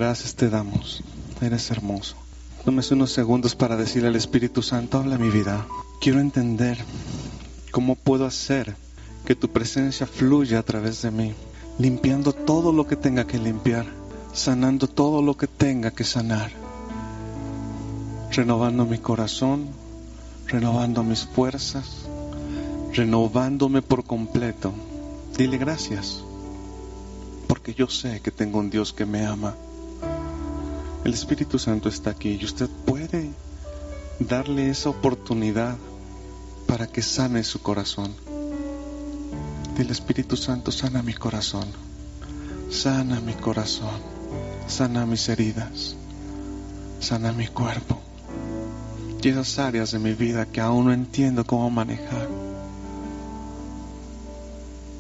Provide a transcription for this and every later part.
gracias te damos. Eres hermoso. Tómese unos segundos para decirle al Espíritu Santo, habla mi vida. Quiero entender cómo puedo hacer que tu presencia fluya a través de mí, limpiando todo lo que tenga que limpiar, sanando todo lo que tenga que sanar, renovando mi corazón, renovando mis fuerzas, renovándome por completo. Dile gracias, porque yo sé que tengo un Dios que me ama. El Espíritu Santo está aquí y usted puede darle esa oportunidad para que sane su corazón. Dile, Espíritu Santo, sana mi corazón, sana mi corazón, sana mis heridas, sana mi cuerpo y esas áreas de mi vida que aún no entiendo cómo manejar.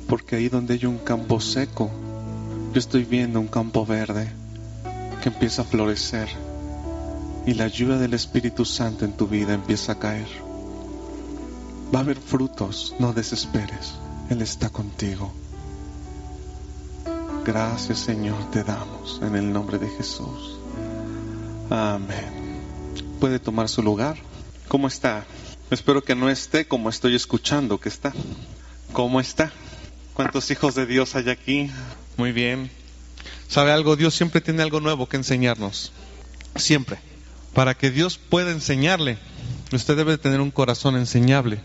Porque ahí donde hay un campo seco, yo estoy viendo un campo verde que empieza a florecer y la ayuda del Espíritu Santo en tu vida empieza a caer. Va a haber frutos, no desesperes, Él está contigo. Gracias, Señor, te damos en el nombre de Jesús. Amén. Puede tomar su lugar. ¿Cómo está? Espero que no esté como estoy escuchando que está. ¿Cómo está? ¿Cuántos hijos de Dios hay aquí? Muy bien. ¿Sabe algo? Dios siempre tiene algo nuevo que enseñarnos. Siempre. Para que Dios pueda enseñarle, usted debe de tener un corazón enseñable.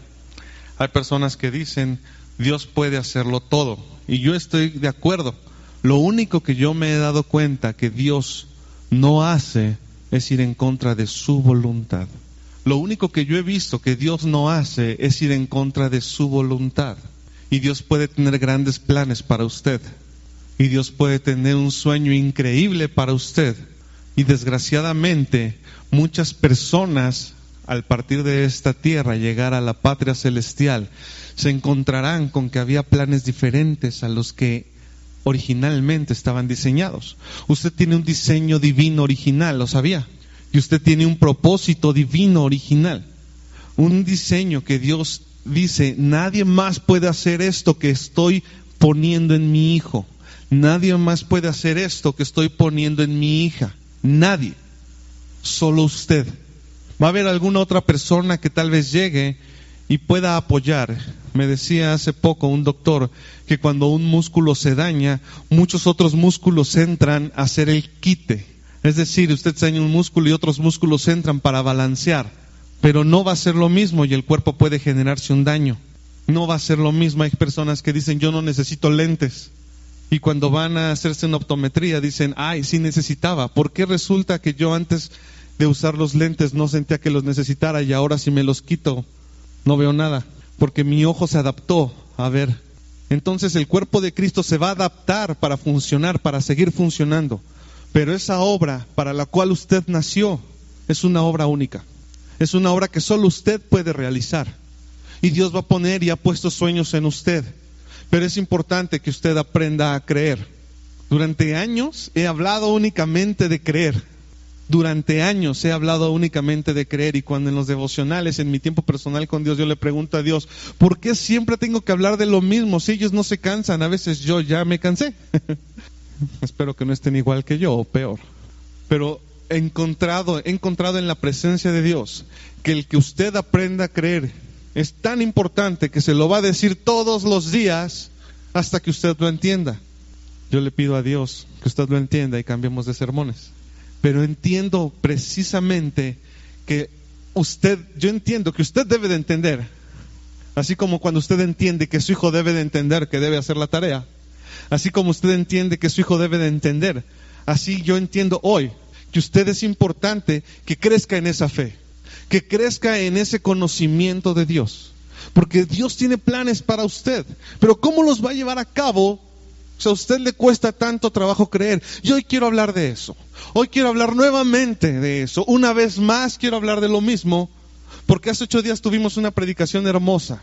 Hay personas que dicen, Dios puede hacerlo todo. Y yo estoy de acuerdo. Lo único que yo me he dado cuenta que Dios no hace es ir en contra de su voluntad. Lo único que yo he visto que Dios no hace es ir en contra de su voluntad. Y Dios puede tener grandes planes para usted. Y Dios puede tener un sueño increíble para usted. Y desgraciadamente, muchas personas, al partir de esta tierra, llegar a la patria celestial, se encontrarán con que había planes diferentes a los que originalmente estaban diseñados. Usted tiene un diseño divino original, ¿lo sabía? Y usted tiene un propósito divino original. Un diseño que Dios dice, nadie más puede hacer esto que estoy poniendo en mi hijo. Nadie más puede hacer esto que estoy poniendo en mi hija. Nadie. Solo usted. Va a haber alguna otra persona que tal vez llegue y pueda apoyar. Me decía hace poco un doctor que cuando un músculo se daña, muchos otros músculos entran a hacer el quite. Es decir, usted daña un músculo y otros músculos entran para balancear. Pero no va a ser lo mismo y el cuerpo puede generarse un daño. No va a ser lo mismo. Hay personas que dicen, yo no necesito lentes. Y cuando van a hacerse una optometría dicen, ay, sí necesitaba. ¿Por qué resulta que yo antes de usar los lentes no sentía que los necesitara y ahora si me los quito no veo nada? Porque mi ojo se adaptó a ver. Entonces el cuerpo de Cristo se va a adaptar para funcionar, para seguir funcionando. Pero esa obra para la cual usted nació es una obra única. Es una obra que solo usted puede realizar. Y Dios va a poner y ha puesto sueños en usted. Pero es importante que usted aprenda a creer. Durante años he hablado únicamente de creer. Durante años he hablado únicamente de creer. Y cuando en los devocionales, en mi tiempo personal con Dios, yo le pregunto a Dios, ¿por qué siempre tengo que hablar de lo mismo? Si ellos no se cansan, a veces yo ya me cansé. Espero que no estén igual que yo o peor. Pero he encontrado en la presencia de Dios que el que usted aprenda a creer es tan importante que se lo va a decir todos los días hasta que usted lo entienda. Yo le pido a Dios que usted lo entienda y cambiemos de sermones. Pero entiendo precisamente que yo entiendo que usted debe de entender, así como cuando usted entiende que su hijo debe de entender que debe hacer la tarea, así como usted entiende que su hijo debe de entender, así yo entiendo hoy que usted es importante que crezca en esa fe, que crezca en ese conocimiento de Dios, porque Dios tiene planes para usted, pero ¿cómo los va a llevar a cabo? Si a usted le cuesta tanto trabajo creer. Yo hoy quiero hablar de eso. Hoy quiero hablar nuevamente de eso. Una vez más quiero hablar de lo mismo, porque hace 8 días tuvimos una predicación hermosa.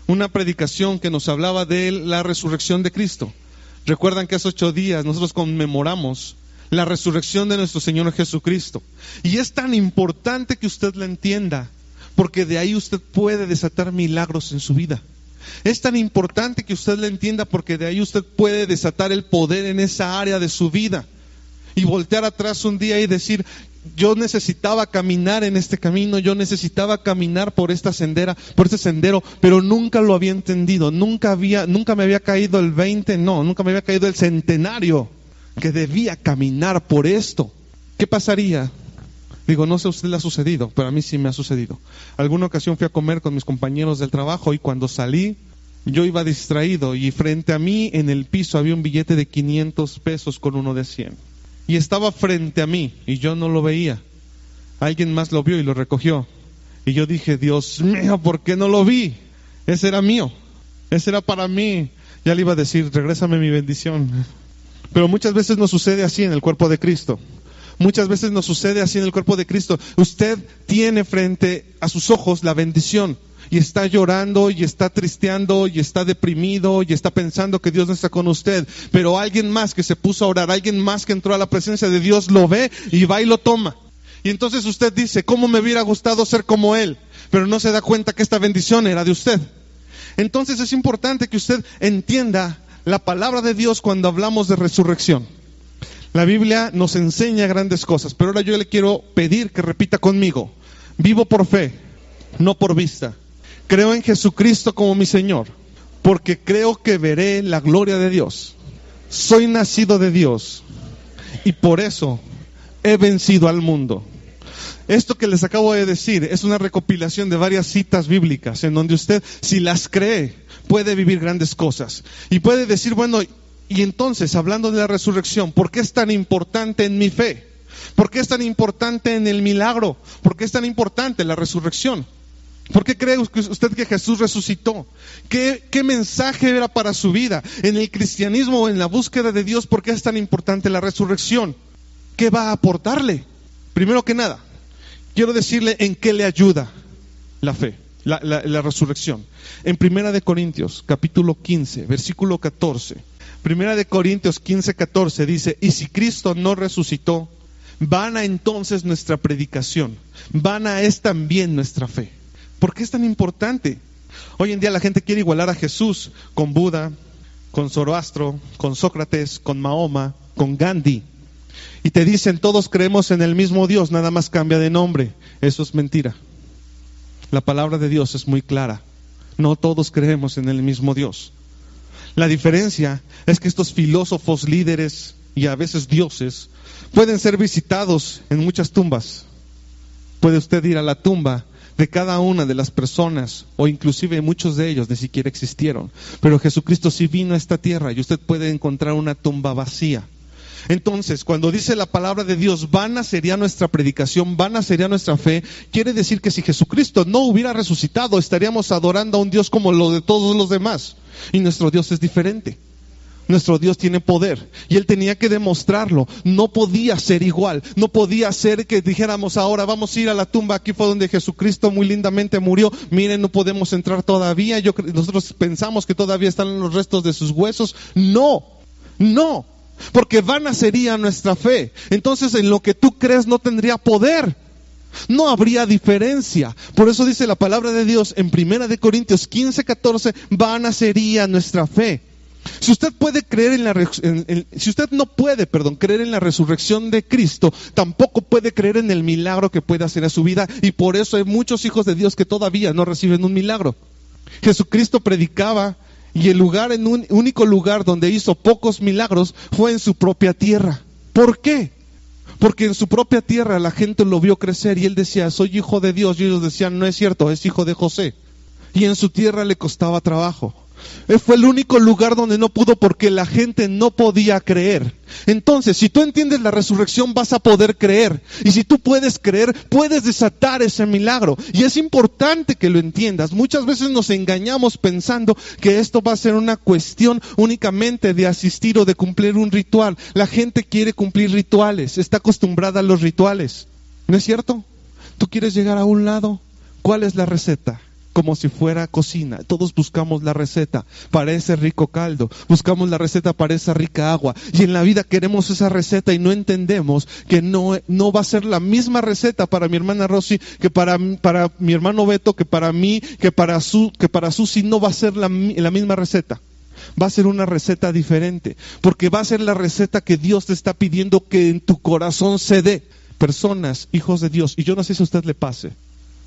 Una predicación que nos hablaba de la resurrección de Cristo. Recuerdan que hace 8 días nosotros conmemoramos la resurrección de nuestro Señor Jesucristo. Y es tan importante que usted la entienda, porque de ahí usted puede desatar milagros en su vida. Es tan importante que usted la entienda porque de ahí usted puede desatar el poder en esa área de su vida. y voltear atrás un día y decir, yo necesitaba caminar en este camino, yo necesitaba caminar por esta sendera, por este sendero, pero nunca lo había entendido, nunca me había caído el 20, nunca me había caído el centenario que debía caminar por esto. ¿Qué pasaría? Digo, no sé a usted le ha sucedido, pero a mí sí me ha sucedido. Alguna ocasión fui a comer con mis compañeros del trabajo y cuando salí, yo iba distraído y frente a mí en el piso había un billete de 500 pesos con uno de 100. Y estaba frente a mí y yo no lo veía. Alguien más lo vio y lo recogió. Y yo dije, Dios mío, ¿por qué no lo vi? Ese era mío, ese era para mí. Ya le iba a decir, regrésame mi bendición. Pero muchas veces nos sucede así en el cuerpo de Cristo. Muchas veces nos sucede así en el cuerpo de Cristo. Usted tiene frente a sus ojos la bendición y está llorando y está tristeando y está deprimido y está pensando que Dios no está con usted. Pero alguien más que se puso a orar, alguien más que entró a la presencia de Dios lo ve y va y lo toma. Y entonces usted dice, ¿cómo me hubiera gustado ser como él? Pero no se da cuenta que esta bendición era de usted. Entonces es importante que usted entienda la palabra de Dios cuando hablamos de resurrección. La Biblia nos enseña grandes cosas, pero ahora yo le quiero pedir que repita conmigo. Vivo por fe, no por vista. Creo en Jesucristo como mi Señor, porque creo que veré la gloria de Dios. Soy nacido de Dios y por eso he vencido al mundo. Esto que les acabo de decir es una recopilación de varias citas bíblicas en donde usted, si las cree, puede vivir grandes cosas. Y puede decir, bueno, y entonces, hablando de la resurrección, ¿por qué es tan importante en mi fe? ¿Por qué es tan importante en el milagro? ¿Por qué es tan importante la resurrección? ¿Por qué cree usted que Jesús resucitó? ¿Qué mensaje era para su vida? En el cristianismo o en la búsqueda de Dios, ¿por qué es tan importante la resurrección? ¿Qué va a aportarle? Primero que nada, quiero decirle en qué le ayuda la fe, la resurrección. En 1 Corintios, capítulo 15, versículo 14. 1 Corintios 15, 14 dice, y si Cristo no resucitó, vana entonces nuestra predicación, vana es también nuestra fe. ¿Por qué es tan importante? Hoy en día la gente quiere igualar a Jesús con Buda, con Zoroastro, con Sócrates, con Mahoma, con Gandhi. Y te dicen, todos creemos en el mismo Dios, nada más cambia de nombre. Eso es mentira. La palabra de Dios es muy clara. No todos creemos en el mismo Dios. La diferencia es que estos filósofos, líderes y a veces dioses pueden ser visitados en muchas tumbas. Puede usted ir a la tumba de cada una de las personas, o inclusive muchos de ellos ni siquiera existieron. Pero Jesucristo sí vino a esta tierra y usted puede encontrar una tumba vacía. Entonces, cuando dice la palabra de Dios, vana sería nuestra predicación, vana sería nuestra fe, quiere decir que si Jesucristo no hubiera resucitado, estaríamos adorando a un Dios como lo de todos los demás. Y nuestro Dios es diferente. Nuestro Dios tiene poder y Él tenía que demostrarlo. No podía ser igual. No podía ser que dijéramos ahora vamos a ir a la tumba. Aquí fue donde Jesucristo muy lindamente murió. Miren, no podemos entrar todavía. Nosotros pensamos que todavía están los restos de sus huesos. No, porque vana sería nuestra fe. Entonces en lo que tú crees no tendría poder. No habría diferencia. Por eso dice la palabra de Dios en 1 Corintios 15, 14, vana sería nuestra fe. Si usted puede creer si usted no puede, creer en la resurrección de Cristo, tampoco puede creer en el milagro que puede hacer a su vida, y por eso hay muchos hijos de Dios que todavía no reciben un milagro. Jesucristo predicaba y el único lugar donde hizo pocos milagros fue en su propia tierra. ¿Por qué? Porque en su propia tierra la gente lo vio crecer y él decía, soy hijo de Dios, y ellos decían, no es cierto, es hijo de José. Y en su tierra le costaba trabajo. Fue el único lugar donde no pudo porque la gente no podía creer. Entonces, si tú entiendes la resurrección, vas a poder creer. Y si tú puedes creer, puedes desatar ese milagro. Y es importante que lo entiendas. Muchas veces nos engañamos pensando que esto va a ser una cuestión únicamente de asistir o de cumplir un ritual. La gente quiere cumplir rituales, está acostumbrada a los rituales. ¿No es cierto? Tú quieres llegar a un lado. ¿Cuál es la receta? Como si fuera cocina. Todos buscamos la receta para ese rico caldo. Buscamos la receta para esa rica agua. Y en la vida queremos esa receta y no entendemos que no va a ser la misma receta para mi hermana Rosy, que para mi hermano Beto, que para mí, que para Susi no va a ser la misma receta. Va a ser una receta diferente, porque va a ser la receta que Dios te está pidiendo que en tu corazón se dé. Personas, hijos de Dios, y yo no sé si a usted le pase,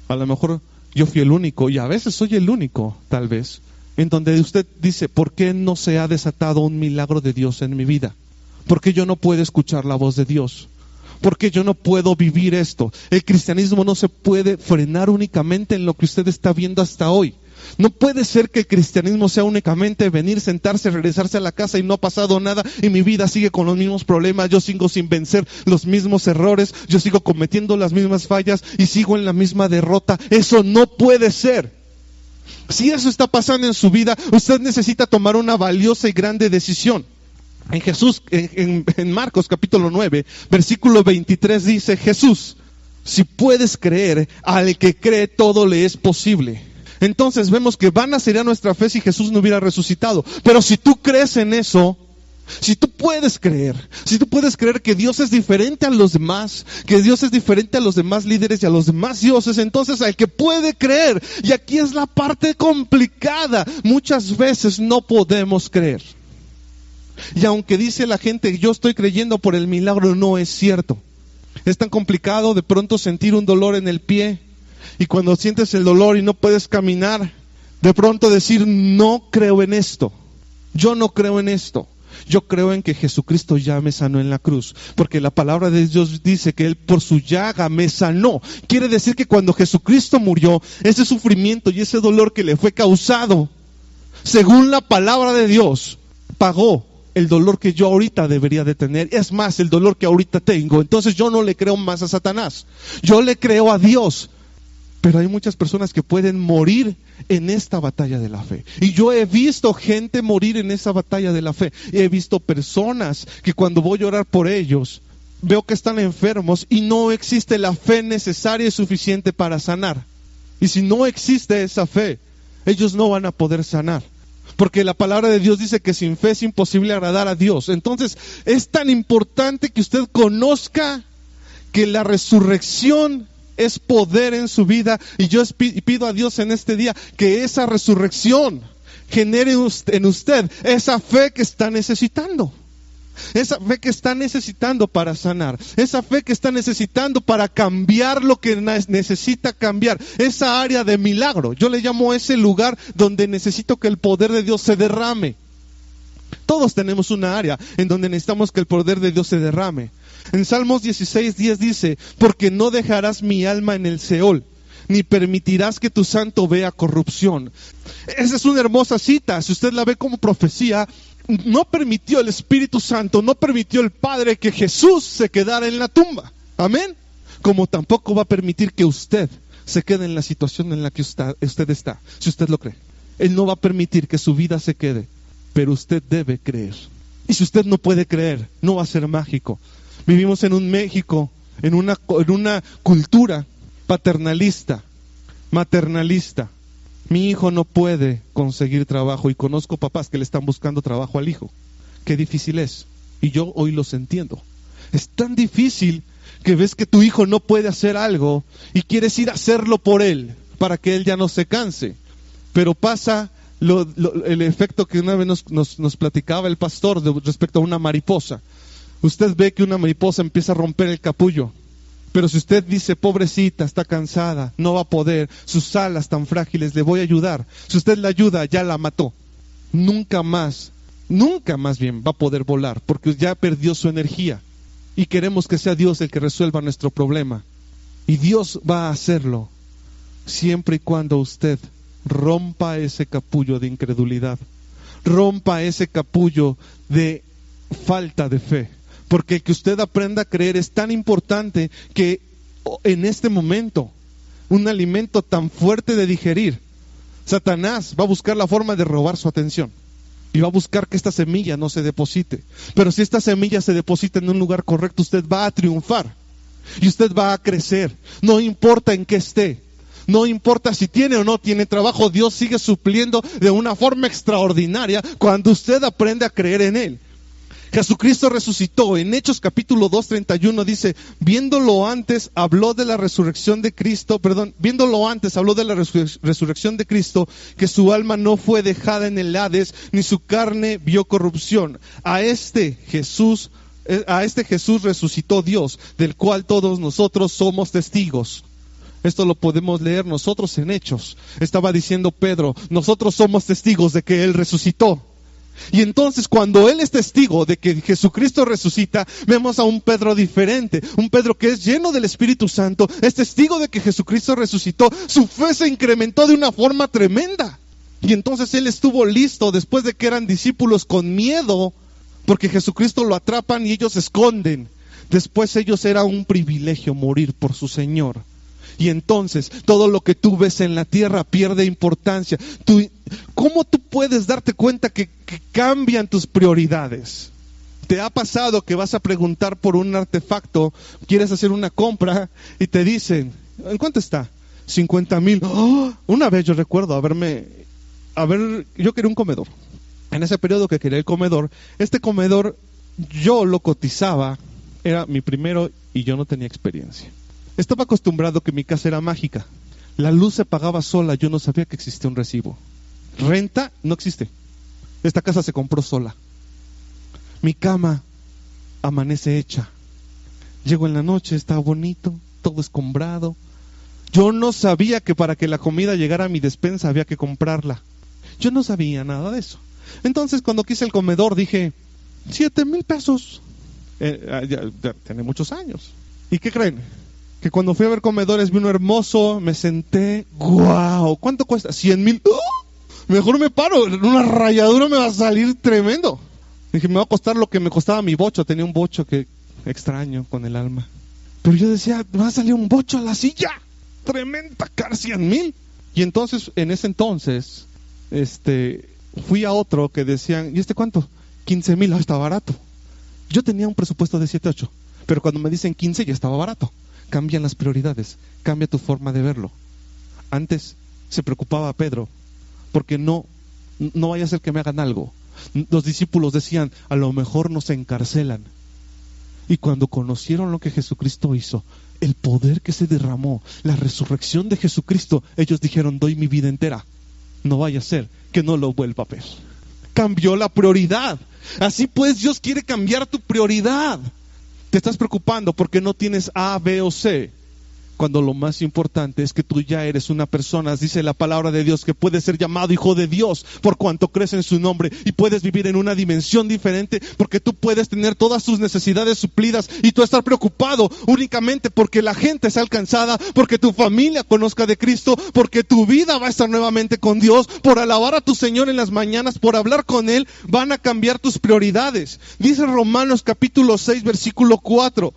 a lo mejor yo fui el único, y a veces soy el único, tal vez, en donde usted dice, ¿por qué no se ha desatado un milagro de Dios en mi vida? ¿Por qué yo no puedo escuchar la voz de Dios? ¿Por qué yo no puedo vivir esto? El cristianismo no se puede frenar únicamente en lo que usted está viendo hasta hoy. No puede ser que el cristianismo sea únicamente venir, sentarse, regresarse a la casa y no ha pasado nada y mi vida sigue con los mismos problemas, yo sigo sin vencer los mismos errores, yo sigo cometiendo las mismas fallas y sigo en la misma derrota. Eso no puede ser. Si eso está pasando en su vida, usted necesita tomar una valiosa y grande decisión. En Jesús, en Marcos capítulo 9, versículo 23 dice, Jesús, si puedes creer, al que cree todo le es posible. Entonces vemos que vana sería nuestra fe si Jesús no hubiera resucitado. Pero si tú crees en eso, si tú puedes creer que Dios es diferente a los demás, que Dios es diferente a los demás líderes y a los demás dioses, entonces al que puede creer, y aquí es la parte complicada, muchas veces no podemos creer. Y aunque dice la gente, yo estoy creyendo por el milagro, no es cierto. Es tan complicado de pronto sentir un dolor en el pie, y cuando sientes el dolor y no puedes caminar, de pronto decir, no creo en esto, yo no creo en esto. Yo creo en que Jesucristo ya me sanó en la cruz, porque la palabra de Dios dice que Él por su llaga me sanó. Quiere decir que cuando Jesucristo murió, ese sufrimiento y ese dolor que le fue causado, según la palabra de Dios, pagó el dolor que yo ahorita debería de tener. Es más, el dolor que ahorita tengo. Entonces yo no le creo más a Satanás, yo le creo a Dios. Pero hay muchas personas que pueden morir en esta batalla de la fe. Y yo he visto gente morir en esa batalla de la fe. Y he visto personas que cuando voy a orar por ellos, veo que están enfermos y no existe la fe necesaria y suficiente para sanar. Y si no existe esa fe, ellos no van a poder sanar. Porque la palabra de Dios dice que sin fe es imposible agradar a Dios. Entonces es tan importante que usted conozca que la resurrección es poder en su vida, y yo pido a Dios en este día que esa resurrección genere en usted esa fe que está necesitando. Esa fe que está necesitando para sanar, esa fe que está necesitando para cambiar lo que necesita cambiar, esa área de milagro. Yo le llamo ese lugar donde necesito que el poder de Dios se derrame. Todos tenemos una área en donde necesitamos que el poder de Dios se derrame. En Salmos 16:10 dice, porque no dejarás mi alma en el Seol, ni permitirás que tu santo vea corrupción. Esa es una hermosa cita. Si usted la ve como profecía, no permitió el Espíritu Santo, no permitió el Padre que Jesús se quedara en la tumba. Amén. Como tampoco va a permitir que usted se quede en la situación en la que usted está, si usted lo cree. Él no va a permitir que su vida se quede, pero usted debe creer. Y si usted no puede creer, no va a ser mágico. Vivimos en un México, en una cultura paternalista, maternalista. Mi hijo no puede conseguir trabajo, y conozco papás que le están buscando trabajo al hijo. Qué difícil es, y yo hoy los entiendo. Es tan difícil que ves que tu hijo no puede hacer algo y quieres ir a hacerlo por él, para que él ya no se canse. Pero pasa el efecto que una vez nos platicaba el pastor respecto a una mariposa. Usted ve que una mariposa empieza a romper el capullo, pero si usted dice, pobrecita, está cansada, no va a poder, sus alas tan frágiles, le voy a ayudar. Si usted la ayuda, ya la mató. Nunca más bien va a poder volar, porque ya perdió su energía. Y queremos que sea Dios el que resuelva nuestro problema. Y Dios va a hacerlo, siempre y cuando usted rompa ese capullo de incredulidad, rompa ese capullo de falta de fe. Porque el que usted aprenda a creer es tan importante que en este momento, un alimento tan fuerte de digerir, Satanás va a buscar la forma de robar su atención. Y va a buscar que esta semilla no se deposite. Pero si esta semilla se deposita en un lugar correcto, usted va a triunfar. Y usted va a crecer. No importa en qué esté. No importa si tiene o no tiene trabajo. Dios sigue supliendo de una forma extraordinaria cuando usted aprende a creer en Él. Jesucristo resucitó. En Hechos capítulo 2:31 dice, viéndolo antes habló de la resurrección de Cristo, que su alma no fue dejada en el Hades, ni su carne vio corrupción. A este Jesús resucitó Dios, del cual todos nosotros somos testigos. Esto lo podemos leer nosotros en Hechos. Estaba diciendo Pedro, nosotros somos testigos de que Él resucitó. Y entonces cuando Él es testigo de que Jesucristo resucita, vemos a un Pedro diferente. Un Pedro que es lleno del Espíritu Santo, es testigo de que Jesucristo resucitó. Su fe se incrementó de una forma tremenda. Y entonces Él estuvo listo después de que eran discípulos con miedo, porque Jesucristo lo atrapan y ellos se esconden. Después ellos era un privilegio morir por su Señor. Y entonces todo lo que tú ves en la tierra pierde importancia. ¿Cómo tú puedes darte cuenta que cambian tus prioridades? ¿Te ha pasado que vas a preguntar por un artefacto, quieres hacer una compra y te dicen, ¿en cuánto está? 50,000. ¡Oh! Una vez yo recuerdo yo quería un comedor. En ese periodo que quería el comedor, este comedor yo lo cotizaba, era mi primero y yo no tenía experiencia. Estaba acostumbrado que mi casa era mágica. La luz se pagaba sola, yo no sabía que existía un recibo. Renta no existe. Esta casa se compró sola. Mi cama amanece hecha. Llego en la noche, está bonito, todo escombrado. Yo no sabía que para que la comida llegara a mi despensa había que comprarla. Yo no sabía nada de eso. Entonces cuando quise el comedor dije, 7,000 pesos. Ya tiene muchos años. ¿Y qué creen? Que cuando fui a ver comedores vi uno hermoso, me senté, ¡guau! ¿Cuánto cuesta? 100,000. ¡Oh! Mejor me paro, una rayadura me va a salir tremendo. Dije, me va a costar lo que me costaba mi bocho. Tenía un bocho que extraño con el alma. Pero yo decía, me va a salir un bocho a la silla. Tremenda cara, 100,000. Y entonces, en ese entonces, fui a otro que decían, ¿y cuánto? 15,000, está barato. Yo tenía un presupuesto de 7, 8, pero cuando me dicen 15 ya estaba barato. Cambian las prioridades, cambia tu forma de verlo. Antes se preocupaba Pedro, porque no vaya a ser que me hagan algo. Los discípulos decían, a lo mejor nos encarcelan. Y cuando conocieron lo que Jesucristo hizo, el poder que se derramó, la resurrección de Jesucristo, ellos dijeron, doy mi vida entera. No vaya a ser que no lo vuelva a ver. Cambió la prioridad. Así pues, Dios quiere cambiar tu prioridad. Te estás preocupando porque no tienes A, B o C, cuando lo más importante es que tú ya eres una persona, dice la palabra de Dios, que puedes ser llamado hijo de Dios por cuanto crees en su nombre, y puedes vivir en una dimensión diferente porque tú puedes tener todas tus necesidades suplidas y tú estar preocupado únicamente porque la gente sea alcanzada, porque tu familia conozca de Cristo, porque tu vida va a estar nuevamente con Dios, por alabar a tu Señor en las mañanas, por hablar con Él. Van a cambiar tus prioridades. Dice Romanos capítulo 6 versículo 4.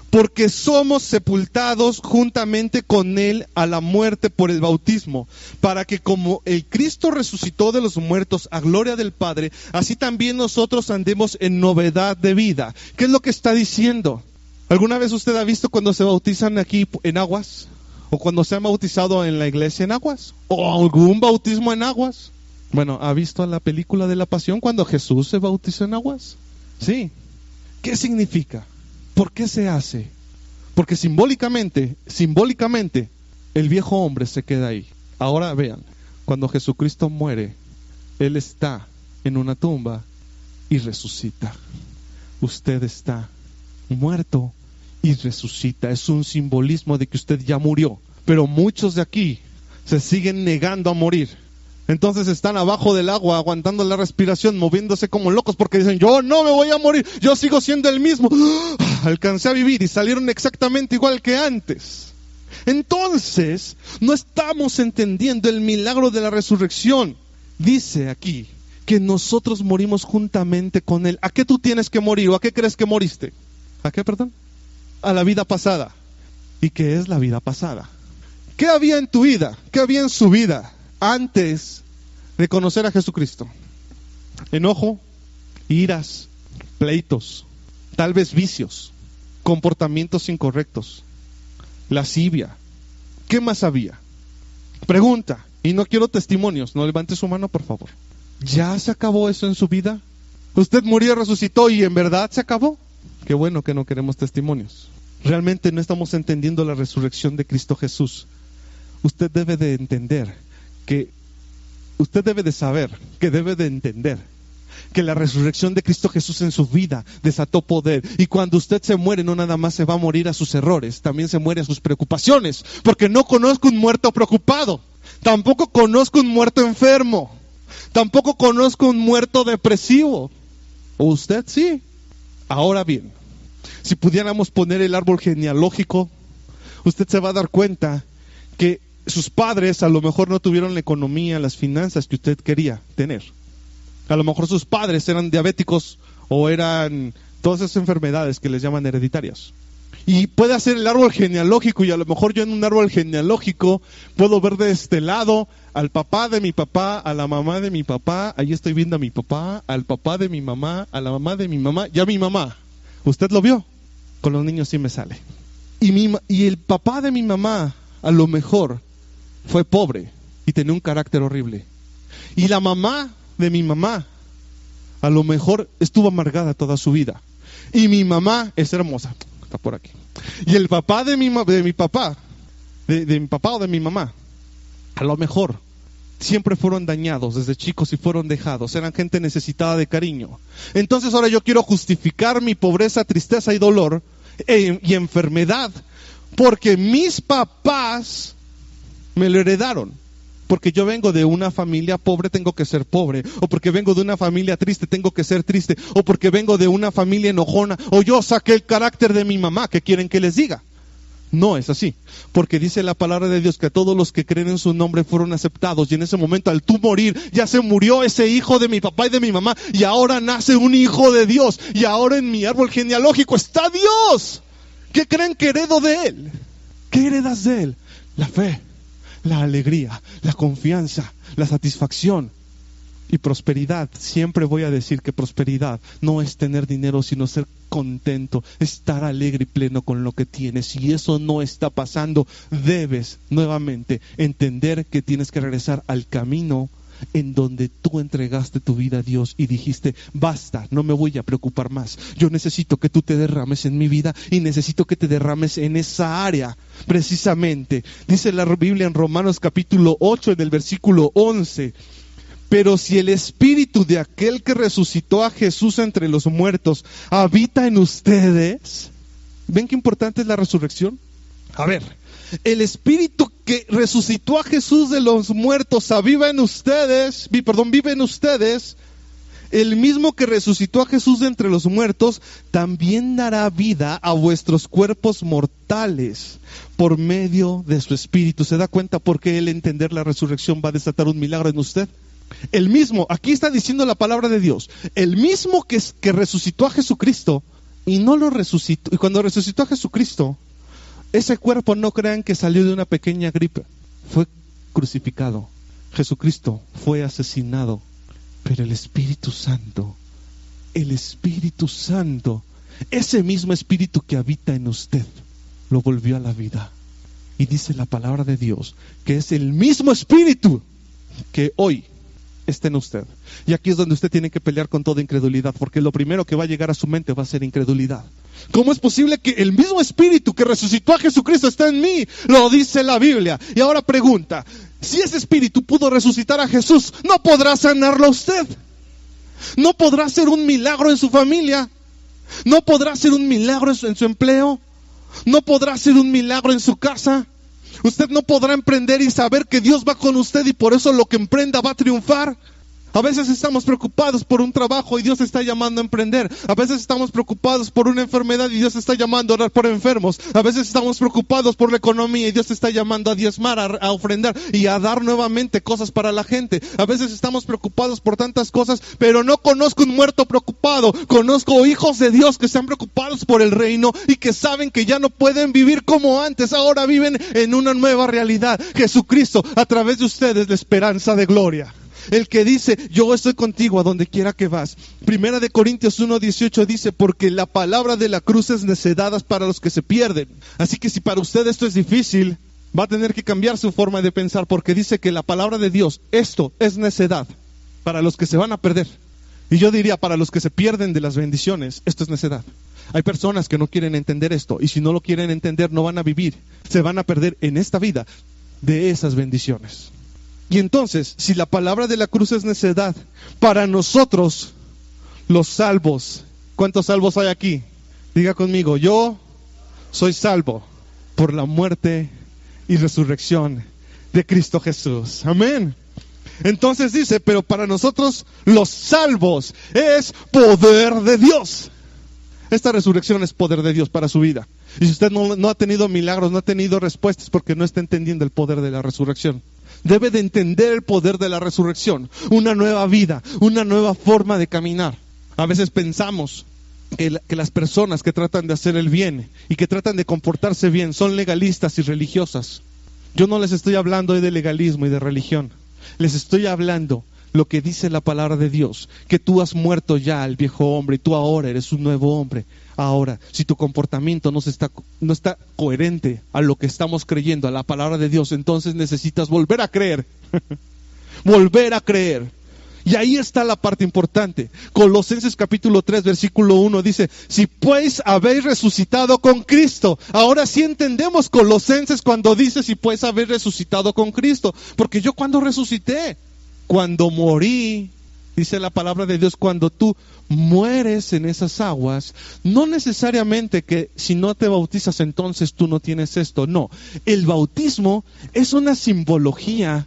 Porque somos sepultados juntamente con Él a la muerte por el bautismo, para que como el Cristo resucitó de los muertos a gloria del Padre, así también nosotros andemos en novedad de vida. ¿Qué es lo que está diciendo? ¿Alguna vez usted ha visto cuando se bautizan aquí en aguas? ¿O cuando se han bautizado en la iglesia en aguas? ¿O algún bautismo en aguas? Bueno, ¿ha visto la película de la Pasión cuando Jesús se bautizó en aguas? Sí. ¿Qué significa? ¿Por qué se hace? Porque simbólicamente, el viejo hombre se queda ahí. Ahora vean, cuando Jesucristo muere, Él está en una tumba y resucita. Usted está muerto y resucita. Es un simbolismo de que usted ya murió. Pero muchos de aquí se siguen negando a morir. Entonces están abajo del agua, aguantando la respiración, moviéndose como locos porque dicen, yo no me voy a morir, yo sigo siendo el mismo. Alcancé a vivir y salieron exactamente igual que antes. Entonces, no estamos entendiendo el milagro de la resurrección. Dice aquí que nosotros morimos juntamente con Él. ¿A qué tú tienes que morir o a qué crees que moriste? ¿A qué, perdón? A la vida pasada. ¿Y qué es la vida pasada? ¿Qué había en tu vida? ¿Qué había en su vida antes de conocer a Jesucristo? Enojo, iras, pleitos, tal vez vicios, comportamientos incorrectos, lascivia. ¿Qué más había? Pregunta, y no quiero testimonios, no levante su mano por favor. ¿Ya se acabó eso en su vida? Usted murió, resucitó y en verdad se acabó. Qué bueno que no queremos testimonios. Realmente no estamos entendiendo la resurrección de Cristo Jesús. Usted debe de entender usted debe de saber, que debe de entender que la resurrección de Cristo Jesús en su vida desató poder. Y cuando usted se muere, no nada más se va a morir a sus errores, también se muere a sus preocupaciones. Porque no conozco un muerto preocupado, tampoco conozco un muerto enfermo, tampoco conozco un muerto depresivo. ¿O usted sí? Ahora bien, si pudiéramos poner el árbol genealógico, usted se va a dar cuenta que sus padres a lo mejor no tuvieron la economía, las finanzas que usted quería tener. A lo mejor sus padres eran diabéticos o eran todas esas enfermedades que les llaman hereditarias. Y puede hacer el árbol genealógico, y a lo mejor yo en un árbol genealógico puedo ver de este lado al papá de mi papá, a la mamá de mi papá, ahí estoy viendo a mi papá, al papá de mi mamá, a la mamá de mi mamá y a mi mamá. ¿Usted lo vio? Con los niños sí me sale. Y el papá de mi mamá a lo mejor fue pobre y tenía un carácter horrible. Y la mamá de mi mamá a lo mejor estuvo amargada toda su vida. Y mi mamá es hermosa, está por aquí. Y el papá de mi papá o de mi mamá, a lo mejor siempre fueron dañados desde chicos y fueron dejados. Eran gente necesitada de cariño. Entonces ahora yo quiero justificar mi pobreza, tristeza y dolor y enfermedad porque mis papás me lo heredaron. Porque yo vengo de una familia pobre, tengo que ser pobre. O porque vengo de una familia triste, tengo que ser triste. O porque vengo de una familia enojona. O yo saqué el carácter de mi mamá. ¿Qué quieren que les diga? No es así. Porque dice la palabra de Dios que todos los que creen en su nombre fueron aceptados. Y en ese momento, al tú morir, ya se murió ese hijo de mi papá y de mi mamá. Y ahora nace un hijo de Dios. Y ahora en mi árbol genealógico está Dios. ¿Qué creen que heredo de Él? ¿Qué heredas de Él? La fe, la alegría, la confianza, la satisfacción y prosperidad. Siempre voy a decir que prosperidad no es tener dinero, sino ser contento, estar alegre y pleno con lo que tienes. Si eso no está pasando, debes nuevamente entender que tienes que regresar al camino en donde tú entregaste tu vida a Dios y dijiste, basta, no me voy a preocupar más. Yo necesito que tú te derrames en mi vida y necesito que te derrames en esa área. Precisamente, dice la Biblia en Romanos capítulo 8, en el versículo 11, pero si el espíritu de aquel que resucitó a Jesús entre los muertos habita en ustedes, ¿ven qué importante es la resurrección? A ver, el espíritu que resucitó a Jesús de los muertos vive en ustedes, el mismo que resucitó a Jesús de entre los muertos, también dará vida a vuestros cuerpos mortales por medio de su espíritu. ¿Se da cuenta por qué el entender la resurrección va a desatar un milagro en usted? El mismo, aquí está diciendo la palabra de Dios, el mismo que resucitó a Jesucristo y no lo resucitó, y cuando resucitó a Jesucristo, ese cuerpo no crean que salió de una pequeña gripe, fue crucificado. Jesucristo fue asesinado, pero el Espíritu Santo, ese mismo Espíritu que habita en usted, lo volvió a la vida. Y dice la palabra de Dios que es el mismo Espíritu que hoy está en usted. Y aquí es donde usted tiene que pelear con toda incredulidad, porque lo primero que va a llegar a su mente va a ser incredulidad. ¿Cómo es posible que el mismo Espíritu que resucitó a Jesucristo está en mí? Lo dice la Biblia. Y ahora pregunta, si ese Espíritu pudo resucitar a Jesús, ¿no podrá sanarlo a usted? ¿No podrá hacer un milagro en su familia? ¿No podrá hacer un milagro en su empleo? ¿No podrá hacer un milagro en su casa? Usted no podrá emprender y saber que Dios va con usted y por eso lo que emprenda va a triunfar. A veces estamos preocupados por un trabajo y Dios está llamando a emprender. A veces estamos preocupados por una enfermedad y Dios está llamando a orar por enfermos. A veces estamos preocupados por la economía y Dios está llamando a diezmar, a ofrendar y a dar nuevamente cosas para la gente. A veces estamos preocupados por tantas cosas, pero no conozco un muerto preocupado. Conozco hijos de Dios que están preocupados por el reino y que saben que ya no pueden vivir como antes. Ahora viven en una nueva realidad. Jesucristo, a través de ustedes, la esperanza de gloria. El que dice, yo estoy contigo a donde quiera que vas. Primera de Corintios 1:18 dice, porque la palabra de la cruz es necedad para los que se pierden. Así que si para usted esto es difícil, va a tener que cambiar su forma de pensar, porque dice que la palabra de Dios, esto es necedad para los que se van a perder. Y yo diría, para los que se pierden de las bendiciones, esto es necedad. Hay personas que no quieren entender esto, y si no lo quieren entender, no van a vivir. Se van a perder en esta vida de esas bendiciones. Y entonces, si la palabra de la cruz es necedad, para nosotros, los salvos, ¿cuántos salvos hay aquí? Diga conmigo, yo soy salvo por la muerte y resurrección de Cristo Jesús. Amén. Entonces dice, pero para nosotros los salvos es poder de Dios. Esta resurrección es poder de Dios para su vida. Y si usted no ha tenido milagros, no ha tenido respuestas, porque no está entendiendo el poder de la resurrección. Debe de entender el poder de la resurrección. Una nueva vida, una nueva forma de caminar. A veces pensamos que las personas que tratan de hacer el bien y que tratan de comportarse bien son legalistas y religiosas. Yo no les estoy hablando hoy de legalismo y de religión. Les estoy hablando lo que dice la palabra de Dios, que tú has muerto ya al viejo hombre y tú ahora eres un nuevo hombre. Ahora, si tu comportamiento no está coherente a lo que estamos creyendo, a la palabra de Dios, entonces necesitas volver a creer. Volver a creer. Y ahí está la parte importante. Colosenses capítulo 3, versículo 1 dice, si pues habéis resucitado con Cristo. Ahora sí entendemos Colosenses cuando dice si pues habéis resucitado con Cristo. Porque yo cuando resucité, cuando morí, dice la palabra de Dios, cuando tú mueres en esas aguas, no necesariamente que si no te bautizas entonces tú no tienes esto. No, el bautismo es una simbología,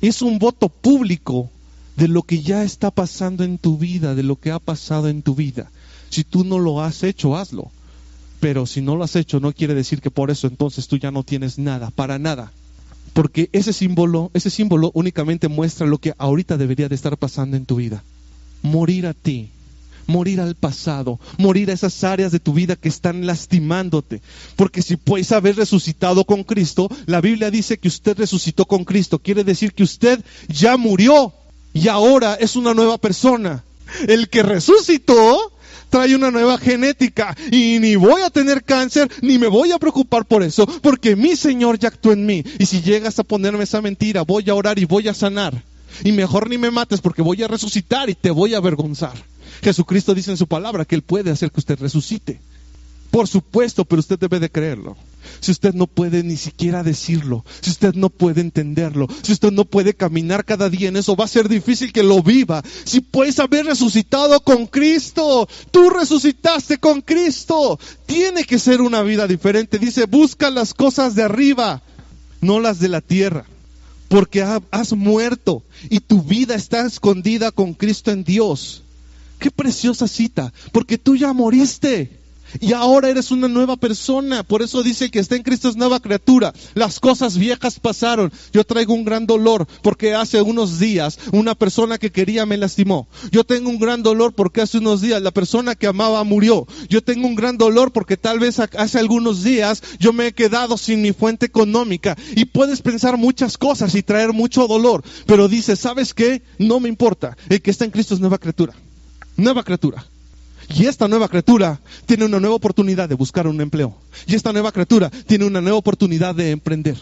es un voto público de lo que ya está pasando en tu vida, de lo que ha pasado en tu vida. Si tú no lo has hecho, hazlo. Pero si no lo has hecho, no quiere decir que por eso entonces tú ya no tienes nada, para nada. Porque ese símbolo únicamente muestra lo que ahorita debería de estar pasando en tu vida. Morir a ti, morir al pasado, morir a esas áreas de tu vida que están lastimándote. Porque si puedes haber resucitado con Cristo, la Biblia dice que usted resucitó con Cristo. Quiere decir que usted ya murió. Y ahora es una nueva persona. El que resucitó trae una nueva genética. Y ni voy a tener cáncer, ni me voy a preocupar por eso, porque mi Señor ya actuó en mí. Y si llegas a ponerme esa mentira, voy a orar y voy a sanar. Y mejor ni me mates, porque voy a resucitar y te voy a avergonzar. Jesucristo dice en su palabra que Él puede hacer que usted resucite. Por supuesto, pero usted debe de creerlo. Si usted no puede ni siquiera decirlo, si usted no puede entenderlo, si usted no puede caminar cada día en eso, va a ser difícil que lo viva. Si puedes haber resucitado con Cristo, tú resucitaste con Cristo. Tiene que ser una vida diferente. Dice, busca las cosas de arriba, no las de la tierra. Porque has muerto y tu vida está escondida con Cristo en Dios. Qué preciosa cita, porque tú ya moriste. Y ahora eres una nueva persona. Por eso dice que está en Cristo es nueva criatura. Las cosas viejas pasaron. Yo traigo un gran dolor porque hace unos días una persona que quería me lastimó. Yo tengo un gran dolor porque hace unos días la persona que amaba murió. Yo tengo un gran dolor porque tal vez hace algunos días yo me he quedado sin mi fuente económica. Y puedes pensar muchas cosas y traer mucho dolor. Pero dice, ¿sabes qué? No me importa. El que está en Cristo es nueva criatura. Nueva criatura. Y esta nueva criatura tiene una nueva oportunidad de buscar un empleo. Y esta nueva criatura tiene una nueva oportunidad de emprender.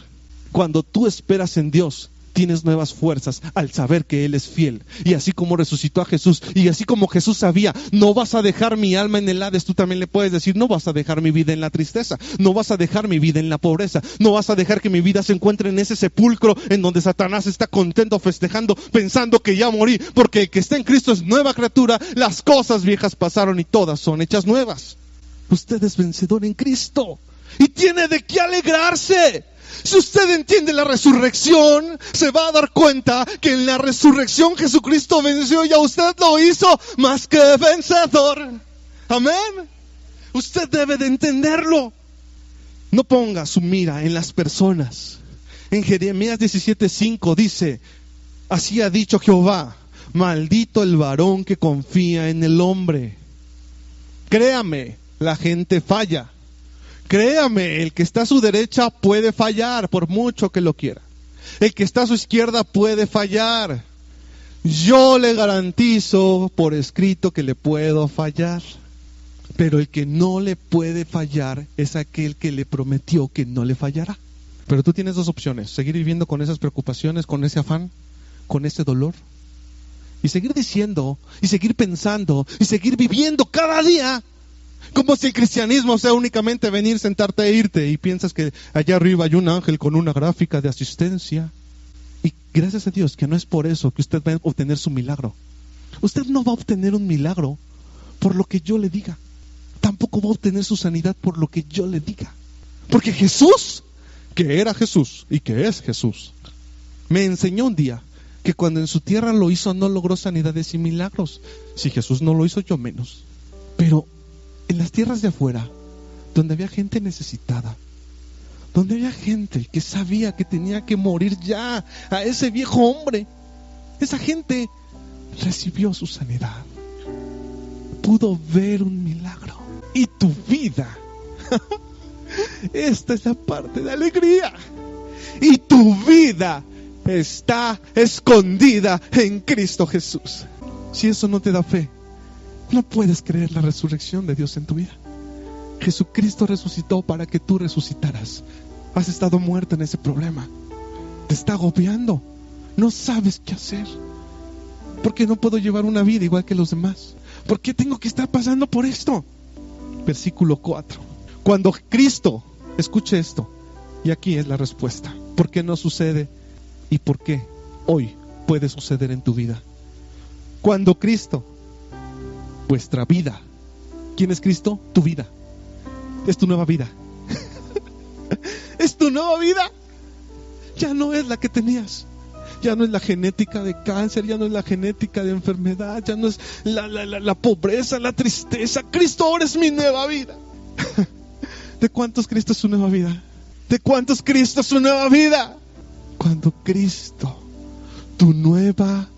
Cuando tú esperas en Dios, tienes nuevas fuerzas al saber que Él es fiel. Y así como resucitó a Jesús, y así como Jesús sabía, no vas a dejar mi alma en el Hades, tú también le puedes decir, no vas a dejar mi vida en la tristeza, no vas a dejar mi vida en la pobreza, no vas a dejar que mi vida se encuentre en ese sepulcro en donde Satanás está contento, festejando, pensando que ya morí, porque el que está en Cristo es nueva criatura, las cosas viejas pasaron y todas son hechas nuevas. Usted es vencedor en Cristo y tiene de qué alegrarse. Si usted entiende la resurrección, se va a dar cuenta que en la resurrección Jesucristo venció y a usted lo hizo más que vencedor. Amén. Usted debe de entenderlo. No ponga su mira en las personas. En Jeremías 17:5 dice, así ha dicho Jehová, maldito el varón que confía en el hombre. Créame, la gente falla. Créame, el que está a su derecha puede fallar por mucho que lo quiera. El que está a su izquierda puede fallar. Yo le garantizo por escrito que le puedo fallar. Pero el que no le puede fallar es aquel que le prometió que no le fallará. Pero tú tienes dos opciones: seguir viviendo con esas preocupaciones, con ese afán, con ese dolor, y seguir diciendo, y seguir pensando, y seguir viviendo cada día, como si el cristianismo sea únicamente venir, sentarte e irte, y piensas que allá arriba hay un ángel con una gráfica de asistencia. Y gracias a Dios que no es por eso que usted va a obtener su milagro. Usted no va a obtener un milagro por lo que yo le diga. Tampoco va a obtener su sanidad por lo que yo le diga. Porque Jesús, que era Jesús y que es Jesús, me enseñó un día que cuando en su tierra lo hizo no logró sanidades y milagros. Si Jesús no lo hizo, yo menos. Pero en las tierras de afuera, donde había gente necesitada, donde había gente que sabía que tenía que morir ya a ese viejo hombre, esa gente recibió su sanidad, pudo ver un milagro. Y tu vida, esta es la parte de alegría, y tu vida está escondida en Cristo Jesús. Si eso no te da fe, no puedes creer la resurrección de Dios en tu vida. Jesucristo resucitó para que tú resucitaras. Has estado muerto en ese problema, te está agobiando, no sabes qué hacer. ¿Por qué no puedo llevar una vida igual que los demás? ¿Por qué tengo que estar pasando por esto? Versículo 4. Cuando Cristo, escuche esto, y aquí es la respuesta. ¿Por qué no sucede? ¿Y por qué hoy puede suceder en tu vida? Cuando Cristo, vuestra vida. ¿Quién es Cristo? Tu vida. Es tu nueva vida. Es tu nueva vida. Ya no es la que tenías. Ya no es la genética de cáncer, ya no es la genética de enfermedad, ya no es la pobreza, la tristeza. Cristo ahora es mi nueva vida. ¿De cuántos Cristo es su nueva vida? ¿De cuántos Cristo es su nueva vida? Cuando Cristo, tu nueva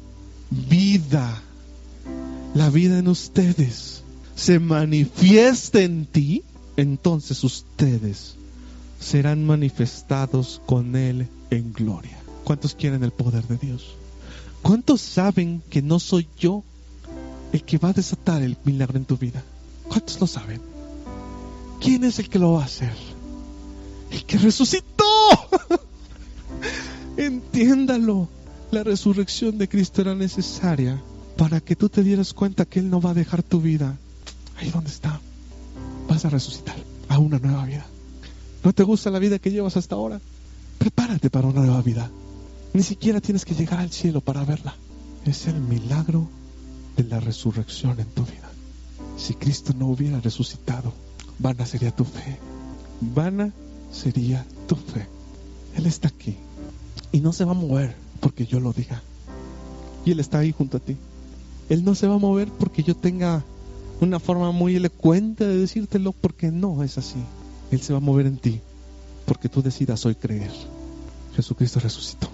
vida, la vida en ustedes, se manifiesta en ti, entonces ustedes serán manifestados con Él en gloria. ¿Cuántos quieren el poder de Dios? ¿Cuántos saben que no soy yo el que va a desatar el milagro en tu vida? ¿Cuántos lo saben? ¿Quién es el que lo va a hacer? El que resucitó. Entiéndalo. La resurrección de Cristo era necesaria para que tú te dieras cuenta que Él no va a dejar tu vida ahí donde está. Vas a resucitar a una nueva vida. ¿No te gusta la vida que llevas hasta ahora? Prepárate para una nueva vida. Ni siquiera tienes que llegar al cielo para verla. Es el milagro de la resurrección en tu vida. Si Cristo no hubiera resucitado, vana sería tu fe. Vana sería tu fe. Él está aquí y no se va a mover porque yo lo diga. Y Él está ahí junto a ti. Él no se va a mover porque yo tenga una forma muy elocuente de decírtelo, porque no es así. Él se va a mover en ti porque tú decidas hoy creer. Jesucristo resucitó.